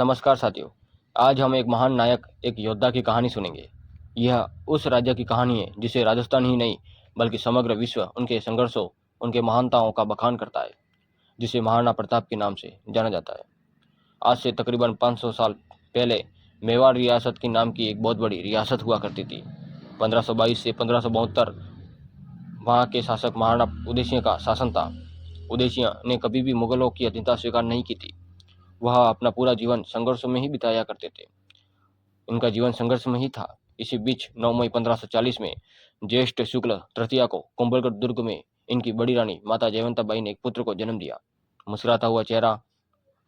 नमस्कार साथियों। आज हम एक महान नायक, एक योद्धा की कहानी सुनेंगे। यह उस राजा की कहानी है जिसे राजस्थान ही नहीं बल्कि समग्र विश्व उनके संघर्षों, उनके महानताओं का बखान करता है, जिसे महाराणा प्रताप के नाम से जाना जाता है। आज से तकरीबन 500 साल पहले मेवाड़ रियासत के नाम की एक बहुत बड़ी रियासत हुआ करती थी। 1522 से 1572 वहाँ के शासक महाराणा उदय का शासन था। उदय ने कभी भी मुगलों की अधीनता स्वीकार नहीं की थी। वह अपना पूरा जीवन संघर्ष में ही बिताया करते थे। इनका जीवन संघर्ष में ही था। इसी बीच 9 मई 1540 में ज्येष्ठ शुक्ल तृतीया को कुंभलगढ़ दुर्ग में इनकी बड़ी रानी माता जयवंताबाई ने एक पुत्र को जन्म दिया। मुस्कुराता हुआ चेहरा,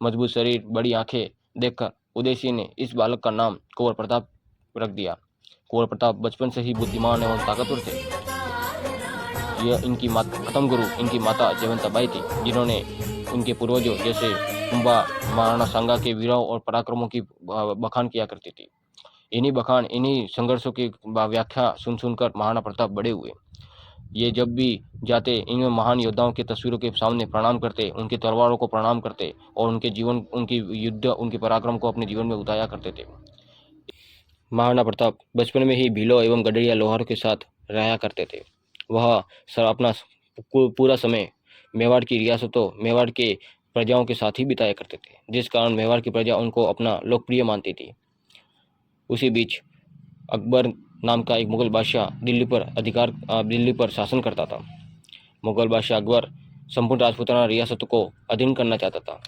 मजबूत शरीर, बड़ी आंखें देखकर उदय सिंह ने इस बालक का नाम कुंवर प्रताप रख दिया। कुंवर प्रताप बचपन से ही बुद्धिमान एवं ताकतवर थे। यह इनकी प्रथम गुरु इनकी माता जयवंताबाई थी, जिन्होंने उनके पूर्वजों जैसे कुंभा, महाराणा सांगा के वीरों और पराक्रमों की बखान किया करती थी। इन्हीं संघर्षों की व्याख्या सुन सुनकर महाराणा प्रताप बड़े हुए। ये जब भी जाते इन महान योद्धाओं की तस्वीरों के सामने प्रणाम करते, उनकी तलवारों को प्रणाम करते और उनके जीवन, उनकी युद्ध, उनके पराक्रम को अपने जीवन में उतारा करते थे। महाराणा प्रताप बचपन में ही भीलों एवं गडरिया लोहारों के साथ रहा करते थे। वह अपना पूरा समय मेवाड़ की रियासतों, मेवाड़ के प्रजाओं के साथ ही बिताया करते थे, जिस कारण मेवाड़ की प्रजा उनको अपना लोकप्रिय मानती थी। उसी बीच अकबर नाम का एक मुगल बादशाह दिल्ली पर शासन करता था। मुगल बादशाह अकबर संपूर्ण राजपूताना रियासत को अधीन करना चाहता था,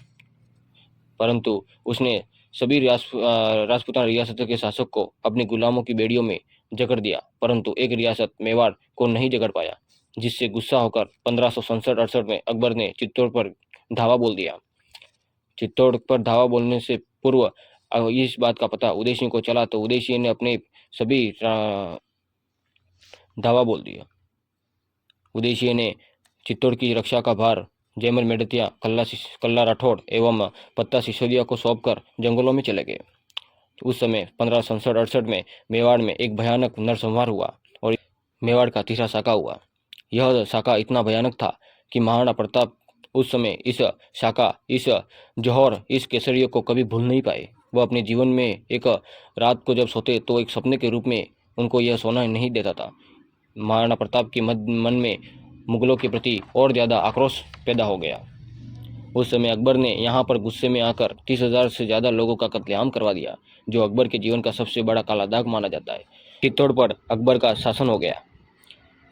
परंतु उसने सभी राजपूताना रियासतों के शासक को अपने गुलामों की बेड़ियों में जकड़ दिया, परंतु एक रियासत मेवाड़ को नहीं जकड़ पाया, जिससे गुस्सा होकर 1567-68 में अकबर ने चित्तौड़ पर धावा बोल दिया। चित्तौड़ पर धावा बोलने से पूर्व इस बात का पता उदय सिंह को चला, तो उदय सिंह ने अपने सभी धावा बोल दिया। उदय सिंह ने चित्तौड़ की रक्षा का भार जयमल मेड़तिया, कल्ला राठौड़ एवं पत्ता सिसोदिया को सौंपकर जंगलों में चले गए। उस समय 1567-68 में मेवाड़ में एक भयानक नरसंहार हुआ और मेवाड़ का तीसरा साका हुआ। यह साका इतना भयानक था कि महाराणा प्रताप उस समय इस शाखा, इस जौहर, इस केसरियों को कभी भूल नहीं पाए। वह अपने जीवन में एक रात को जब सोते तो एक सपने के रूप में उनको यह सोना नहीं देता था। महाराणा प्रताप के मन में मुगलों के प्रति और ज़्यादा आक्रोश पैदा हो गया। उस समय अकबर ने यहाँ पर गुस्से में आकर 30,000 से ज़्यादा लोगों का कत्लेआम करवा दिया, जो अकबर के जीवन का सबसे बड़ा काला दाग माना जाता है। चित्तौड़ पर अकबर का शासन हो गया।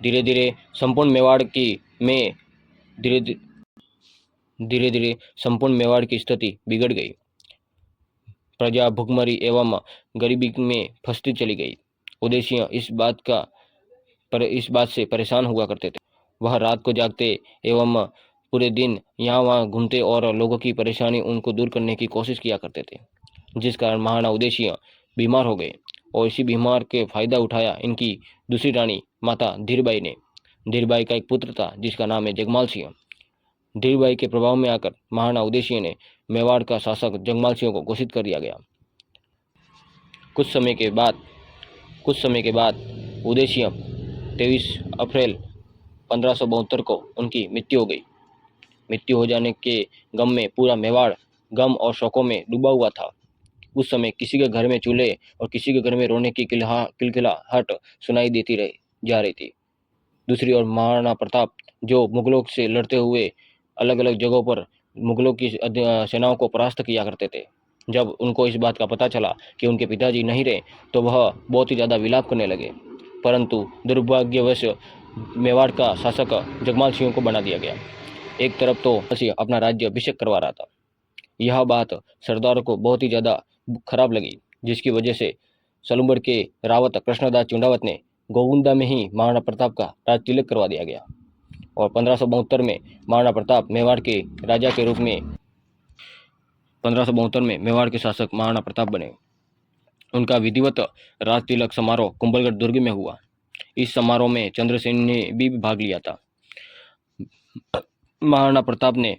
धीरे धीरे संपूर्ण मेवाड़ की स्थिति बिगड़ गई। प्रजा भुखमरी एवं गरीबी में फंसती चली गई। उदय सिंह इस बात से परेशान हुआ करते थे। वह रात को जागते एवं पूरे दिन यहाँ वहाँ घूमते और लोगों की परेशानी उनको दूर करने की कोशिश किया करते थे, जिस कारण महाराणा उदय सिंह बीमार हो गए और इसी बीमार के फायदा उठाया इनकी दूसरी रानी माता धीरबाई ने। धीरबाई का एक पुत्र था जिसका नाम है जगमाल सिंह। धीरबाई के प्रभाव में आकर महाराणा उदय सिंह ने मेवाड़ का शासक जगमाल सिंह को घोषित कर दिया गया। कुछ समय के बाद उदय सिंह 23 अप्रैल 1572 को उनकी मृत्यु हो गई। मृत्यु हो जाने के गम में पूरा मेवाड़ गम और शोकों में डूबा हुआ था। उस समय किसी के घर में चूल्हे और किसी के घर में रोने की किलकिलाहट सुनाई देती जा रही थी। दूसरी ओर महाराणा प्रताप, जो मुगलों से लड़ते हुए अलग अलग जगहों पर मुगलों की सेनाओं को परास्त किया करते थे, जब उनको इस बात का पता चला कि उनके पिताजी नहीं रहे, तो वह बहुत ही ज़्यादा विलाप करने लगे। परंतु दुर्भाग्यवश मेवाड़ का शासक जगमाल सिंह को बना दिया गया। एक तरफ तो सिंह अपना राज्य अभिषेक करवा रहा था। यह बात सरदारों को बहुत ही ज़्यादा खराब लगी, जिसकी वजह से सलूमगढ़ के रावत कृष्णदास चुंडावत ने गोविंदा में ही महाराणा प्रताप का राज तिलक करवा दिया गया और 1572 में महाराणा प्रताप मेवाड़ के राजा के रूप में 1572 में मेवाड़ के शासक महाराणा प्रताप बने। उनका विधिवत राज तिलक समारोह कुंभलगढ़ दुर्ग में हुआ। इस समारोह में चंद्रसेन ने भी भाग लिया था। महाराणा प्रताप ने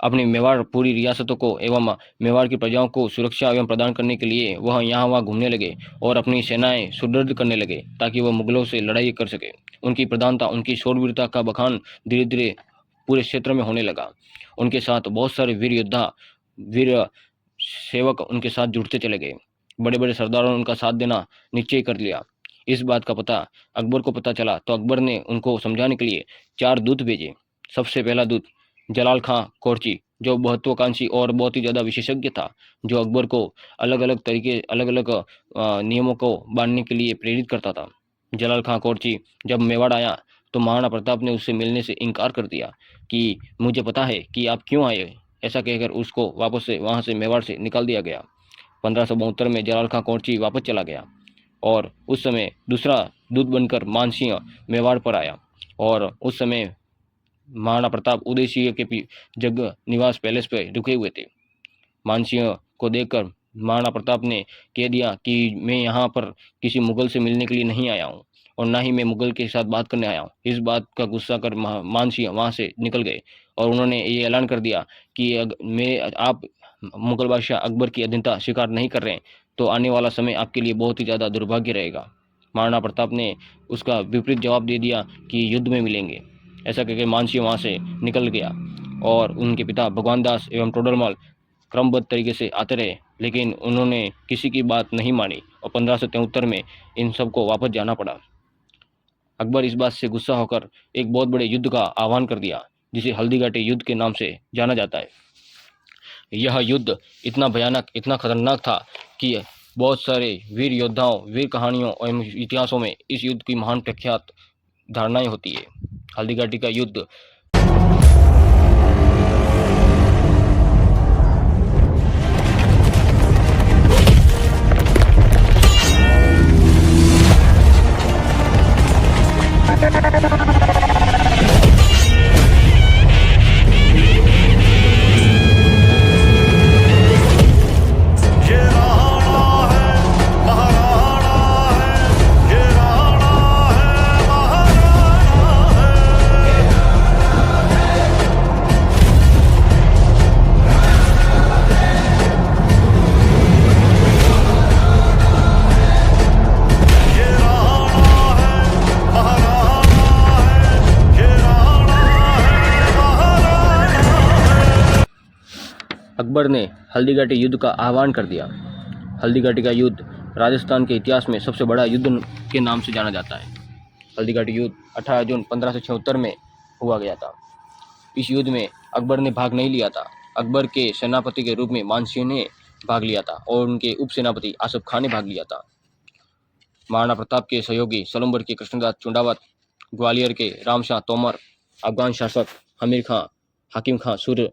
अपनी मेवाड़ पूरी रियासतों को एवं मेवाड़ की प्रजाओं को सुरक्षा एवं प्रदान करने के लिए वह यहाँ वहाँ घूमने लगे और अपनी सेनाएं सुदृढ़ करने लगे, ताकि वह मुगलों से लड़ाई कर सके। उनकी प्रधानता, उनकी शूरवीरता का बखान धीरे धीरे पूरे क्षेत्र में होने लगा। उनके साथ बहुत सारे वीर योद्धा, वीर सेवक उनके साथ जुड़ते चले गए। बड़े बड़े सरदारों ने उनका साथ देना निश्चय कर लिया। इस बात का पता अकबर को पता चला तो अकबर ने उनको समझाने के लिए 4 दूत भेजे। सबसे पहला दूत जलाल खां कोरची, जो महत्वाकांक्षी और बहुत ही ज़्यादा विशेषज्ञ था, जो अकबर को अलग अलग तरीके अलग अलग नियमों को बांधने के लिए प्रेरित करता था। जलाल खां कोरची जब मेवाड़ आया तो महाराणा प्रताप ने उससे मिलने से इनकार कर दिया कि मुझे पता है कि आप क्यों आए। ऐसा कहकर उसको वापस से वहां से मेवाड़ से निकाल दिया गया। 1572 में जलाल खां कोरची वापस चला गया और उस समय दूसरा दूत बनकर मानसिंह मेवाड़ पर आया और उस समय महाराणा प्रताप उदय सिंह के जग निवास पैलेस पर रुके हुए थे। मानसिंह को देखकर महाराणा प्रताप ने कह दिया कि मैं यहाँ पर किसी मुगल से मिलने के लिए नहीं आया हूँ और ना ही मैं मुगल के साथ बात करने आया हूँ। इस बात का गुस्सा कर मानसिंह वहाँ से निकल गए और उन्होंने ये ऐलान कर दिया कि आप मुगल बादशाह अकबर की अधीनता स्वीकार नहीं कर रहे हैं तो आने वाला समय आपके लिए बहुत ही ज़्यादा दुर्भाग्य रहेगा। महाराणा प्रताप ने उसका विपरीत जवाब दे दिया कि युद्ध में मिलेंगे। ऐसा कहकर मानसिंह वहाँ से निकल गया और उनके पिता भगवान दास एवं टोडरमल क्रमबद्ध तरीके से आते रहे, लेकिन उन्होंने किसी की बात नहीं मानी और 1573 में इन सबको वापस जाना पड़ा। अकबर इस बात से गुस्सा होकर एक बहुत बड़े युद्ध का आह्वान कर दिया, जिसे हल्दीघाटी युद्ध के नाम से जाना जाता है। यह युद्ध इतना भयानक, इतना खतरनाक था कि बहुत सारे वीर योद्धाओं, वीर कहानियों और इतिहासों में इस युद्ध की महान प्रख्यात धारणाएं होती है। हल्दीघाटी का युद्ध अकबर ने हल्दीघाटी युद्ध का आह्वान कर दिया। हल्दीघाटी का युद्ध राजस्थान के इतिहास में सबसे बड़ा युद्ध के नाम से जाना जाता है। हल्दीघाटी युद्ध 18 जून 1576 में हुआ गया था। इस युद्ध में अकबर ने भाग नहीं लिया था। अकबर के सेनापति के रूप में मानसिंह ने भाग लिया था और उनके उप सेनापति आसफ खान ने भाग लिया था। महाराणा प्रताप के सहयोगी सलम्बर के कृष्णदास चुंडावत, ग्वालियर के रामशाह तोमर, अफगान शासक हमीर खां, हाकिम खां सुर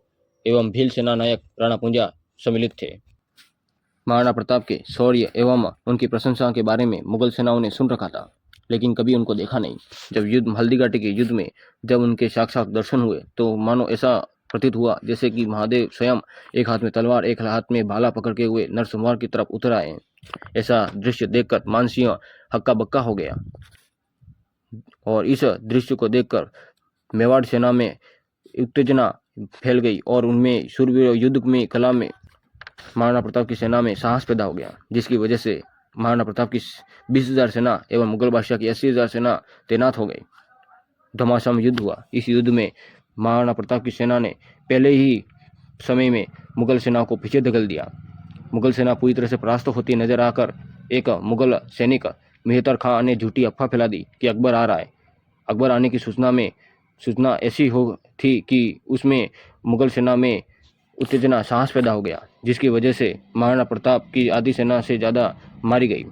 एवं भील सेना नायक राणा पुंजा सम्मिलित थे। महाराणा प्रताप के शौर्य एवं उनकी प्रशंसा के बारे में मुगल सेनाओं ने सुन रखा था, लेकिन कभी उनको देखा नहीं। जब युद्ध हल्दीघाटी के युद्ध में जब उनके साक्षात दर्शन हुए तो मानो ऐसा प्रतीत हुआ जैसे कि महादेव स्वयं एक हाथ में तलवार एक हाथ में भाला पकड़ के हुए नरसंहार की तरफ उतर आए। ऐसा दृश्य देखकर मानसिंह हक्का बक्का हो गया और इस दृश्य को देखकर मेवाड़ सेना में उत्तेजना फैल गई और उनमें शूरवीर युद्ध में कला में महाराणा प्रताप की सेना में साहस पैदा हो गया, जिसकी वजह से महाराणा प्रताप की 20,000 सेना एवं मुगल बादशाह की 80,000 सेना तैनात हो गई। घमासान युद्ध हुआ। इस युद्ध में महाराणा प्रताप की सेना ने पहले ही समय में मुगल सेना को पीछे धकेल दिया। मुगल सेना पूरी तरह से परास्त होती नजर आकर एक मुगल सैनिक मेहतर खां ने झूठी अफवाह फैला दी कि अकबर आ रहा है। अकबर आने की सूचना ऐसी हो थी कि उसमें मुगल सेना में उत्तेजना साहस पैदा हो गया, जिसकी वजह से महाराणा प्रताप की आधी सेना से ज़्यादा मारी गई।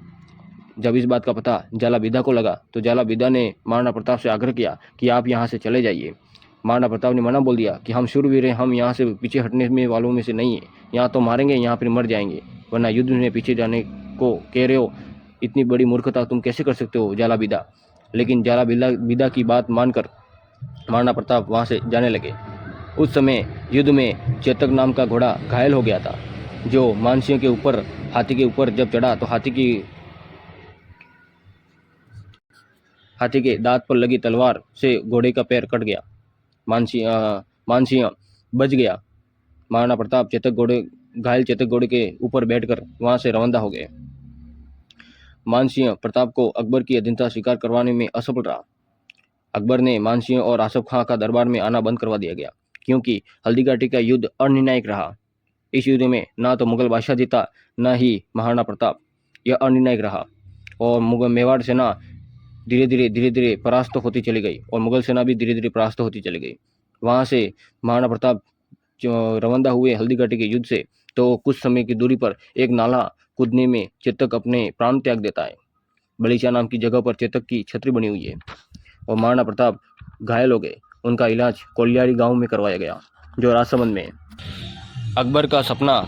जब इस बात का पता जालाबिदा को लगा तो जालाबिदा ने महाराणा प्रताप से आग्रह किया कि आप यहाँ से चले जाइए। महाराणा प्रताप ने मना बोल दिया कि हम शूरवीर हैं, हम यहाँ से पीछे हटने में वालों में से नहीं है। यहाँ तो मारेंगे, यहाँ फिर मर जाएंगे, वरना युद्ध में पीछे जाने को कह रहे हो। इतनी बड़ी मूर्खता तुम कैसे कर सकते हो जालाबिदा। लेकिन जालाबिदा की बात मानकर महाराणा प्रताप वहाँ से जाने लगे। उस समय युद्ध में चेतक नाम का घोड़ा घायल हो गया था, जो मानसिंह के ऊपर हाथी के ऊपर जब चढ़ा तो हाथी के दांत पर लगी तलवार से घोड़े का पैर कट गया। मानसिंह बच गया। महाराणा प्रताप घायल चेतक घोड़े के ऊपर बैठकर वहां से रवाना हो गए। मानसिंह प्रताप को अकबर की अधीनता स्वीकार करवाने में असफल रहा। अकबर ने मानसिंह और आसफ खां का दरबार में आना बंद करवा दिया गया, क्योंकि हल्दीघाटी का युद्ध अनिर्णायक रहा। इस युद्ध में ना तो मुगल बादशाह जीता, न ही महाराणा प्रताप। यह अनिर्णायक रहा और मुगल मेवाड़ सेना धीरे धीरे परास्त होती चली गई और मुगल सेना भी धीरे धीरे परास्त होती चली गई। वहां से महाराणा प्रताप जो रवाना हुए हल्दीघाटी के युद्ध से, तो कुछ समय की दूरी पर एक नाला कूदने में चेतक अपने प्राण त्याग देता है। बलीचा नाम की जगह पर चेतक की छतरी बनी हुई है और महाराणा प्रताप घायल हो गए। उनका इलाज कोलियारी गांव में करवाया गया, जो राजसमंद में है। अकबर का सपना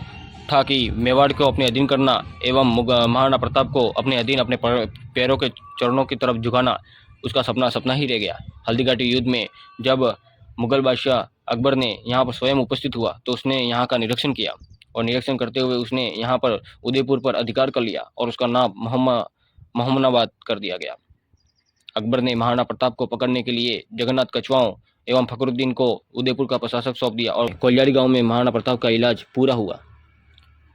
था कि मेवाड़ को अपने अधीन करना एवं महाराणा प्रताप को अपने अधीन अपने पैरों के चरणों की तरफ झुकाना। उसका सपना सपना ही रह गया। हल्दीघाटी युद्ध में जब मुगल बादशाह अकबर ने यहाँ पर स्वयं उपस्थित हुआ, तो उसने यहाँ का निरीक्षण किया और निरीक्षण करते हुए उसने यहाँ पर उदयपुर पर अधिकार कर लिया और उसका नाम मोहम्मदाबाद कर दिया गया। अकबर ने महाराणा प्रताप को पकड़ने के लिए जगन्नाथ कछवाओं एवं फखरुद्दीन को उदयपुर का प्रशासक सौंप दिया और कोलियारी गांव में महाराणा प्रताप का इलाज पूरा हुआ।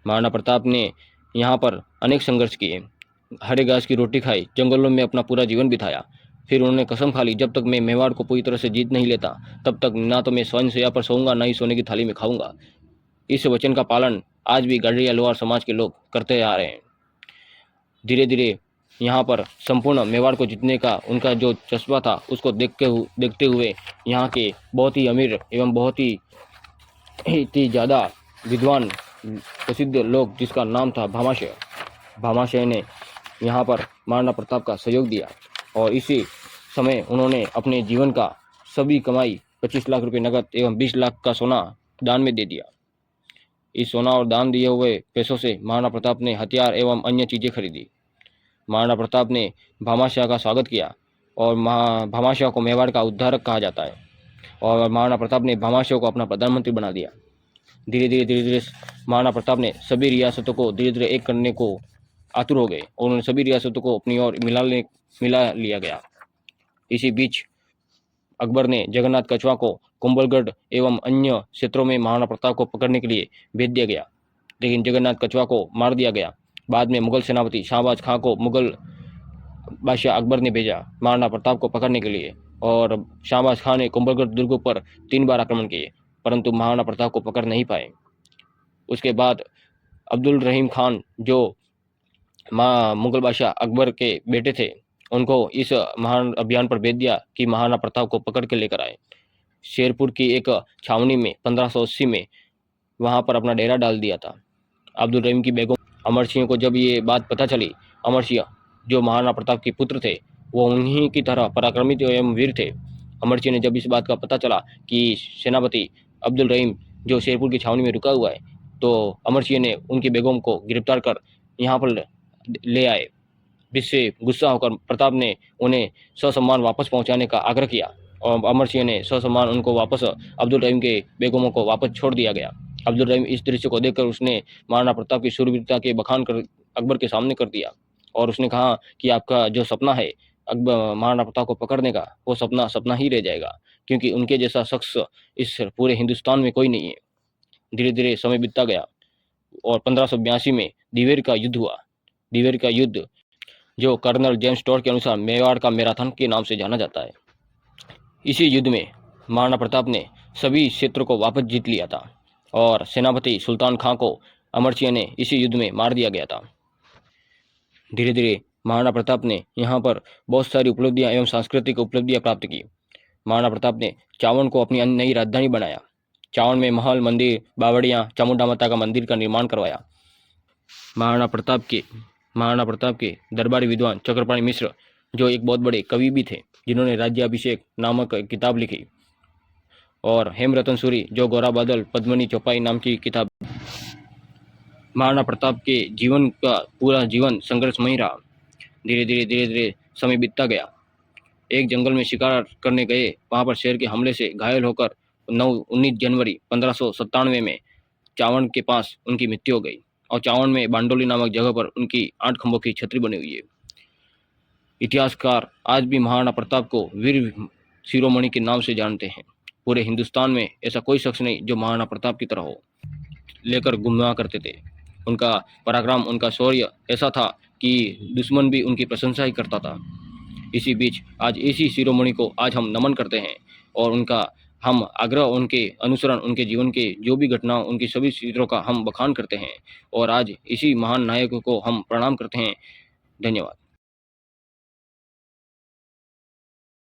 महाराणा प्रताप ने यहाँ पर अनेक संघर्ष किए, हरे घास की रोटी खाई, जंगलों में अपना पूरा जीवन बिताया। फिर उन्होंने कसम खा ली, जब तक मैं मेवाड़ को पूरी तरह से जीत नहीं लेता, तब तक ना तो मैं स्वयंसेवा पर सोऊंगा, ना ही सोने की थाली में खाऊंगा। इस वचन का पालन आज भी गढ़िया लोहार समाज के लोग करते आ रहे हैं। धीरे धीरे यहाँ पर संपूर्ण मेवाड़ को जीतने का उनका जो जज्बा था, उसको देखते हुए यहाँ के बहुत ही अमीर एवं बहुत ही ज़्यादा विद्वान प्रसिद्ध लोग, जिसका नाम था भामाशाह ने यहाँ पर महाराणा प्रताप का सहयोग दिया और इसी समय उन्होंने अपने जीवन का सभी कमाई 25 लाख रुपए नगद एवं 20 लाख का सोना दान में दे दिया। इस सोना और दान दिए हुए पैसों से महाराणा प्रताप ने हथियार एवं अन्य चीजें खरीदी। महाराणा प्रताप ने भामाशाह का स्वागत किया और भामाशाह को मेवाड़ का उद्धारक कहा जाता है और महाराणा प्रताप ने भामाशाह को अपना प्रधानमंत्री बना दिया। धीरे धीरे महाराणा प्रताप ने सभी रियासतों को धीरे धीरे एक करने को आतुर हो गए और उन्होंने सभी रियासतों को अपनी ओर मिला लिया गया। इसी बीच अकबर ने जगन्नाथ कछवा को कुंभलगढ़ एवं अन्य क्षेत्रों में महाराणा प्रताप को पकड़ने के लिए भेज दिया गया, लेकिन जगन्नाथ कछवा को मार दिया गया। बाद में मुगल सेनापति शाहबाज खां को मुगल बादशाह अकबर ने भेजा महाराणा प्रताप को पकड़ने के लिए और शाहबाज खां ने कुंभलगढ़ दुर्ग पर 3 बार आक्रमण किए, परंतु महाराणा प्रताप को पकड़ नहीं पाए। उसके बाद अब्दुल रहीम खान, जो मुगल बादशाह अकबर के बेटे थे, उनको इस महान अभियान पर भेज दिया कि महाराणा प्रताप को पकड़ के लेकर आए। शेरपुर की एक छावनी में 1580 में वहां पर अपना डेरा डाल दिया था। अब्दुल रहीम की बेगम अमर सिंह को जब ये बात पता चली, अमर सिंह जो महाराणा प्रताप के पुत्र थे, वो उन्हीं की तरह पराक्रमित एवं वीर थे। अमर सिंह ने जब इस बात का पता चला कि सेनापति अब्दुल रहीम जो शेरपुर की छावनी में रुका हुआ है, तो अमर सिंह ने उनकी बेगम को गिरफ्तार कर यहाँ पर ले आए, जिससे गुस्सा होकर प्रताप ने उन्हें ससम्मान वापस पहुंचाने का आग्रह किया और अमर सिंह ने ससम्मान उनको वापस अब्दुल रहीम के बेगमों को वापस छोड़ दिया गया। अब्दुल रहीम इस दृश्य को देखकर उसने महाराणा प्रताप की शूरवीरता के बखान कर अकबर के सामने कर दिया और उसने कहा कि आपका जो सपना है अकबर महाराणा प्रताप को पकड़ने का, वो सपना सपना ही रह जाएगा, क्योंकि उनके जैसा शख्स इस पूरे हिंदुस्तान में कोई नहीं है। धीरे धीरे समय बीतता गया और 1582 में दिवेर का युद्ध हुआ। दिवेर का युद्ध, जो कर्नल जेम्स टॉड के अनुसार मेवाड़ का मैराथन के नाम से जाना जाता है। इसी युद्ध में महाराणा प्रताप ने सभी क्षेत्रों को वापस जीत लिया था और सेनापति सुल्तान खां को अमर सिंह ने इसी युद्ध में मार दिया गया था। धीरे धीरे महाराणा प्रताप ने यहाँ पर बहुत सारी उपलब्धियां एवं सांस्कृतिक उपलब्धियां प्राप्त की। महाराणा प्रताप ने चावड़ को अपनी नई राजधानी बनाया। चावड़ में महल, मंदिर, बावड़ियां, चामुंडा माता का मंदिर का निर्माण करवाया। महाराणा प्रताप के दरबारी विद्वान चक्रपाणी मिश्र, जो एक बहुत बड़े कवि भी थे, जिन्होंने राज्याभिषेक नामक किताब लिखी, और हेमरतन सूरी, जो गोरा बादल पद्मनी चौपाई नाम की किताब। महाराणा प्रताप के जीवन का पूरा जीवन संघर्षमय रहा। धीरे धीरे समय बीतता गया। एक जंगल में शिकार करने गए, वहां पर शेर के हमले से घायल होकर 19 जनवरी 1597 में चावड़ के पास उनकी मृत्यु हो गई और चावड़ में बांडोली नामक जगह पर उनकी 8 खंभों की छतरी बनी हुई है। इतिहासकार आज भी महाराणा प्रताप को वीर शिरोमणि के नाम से जानते हैं। पूरे हिंदुस्तान में ऐसा कोई शख्स नहीं जो महाराणा प्रताप की तरह हो लेकर घुमा करते थे। उनका पराक्रम, उनका शौर्य ऐसा था कि दुश्मन भी उनकी प्रशंसा ही करता था। इसी बीच आज इसी शिरोमणि को आज हम नमन करते हैं और उनका हम आग्रह उनके अनुसरण, उनके जीवन के जो भी घटना, उनकी सभी चीज़ों का हम बखान करते हैं और आज इसी महान नायक को हम प्रणाम करते हैं। धन्यवाद।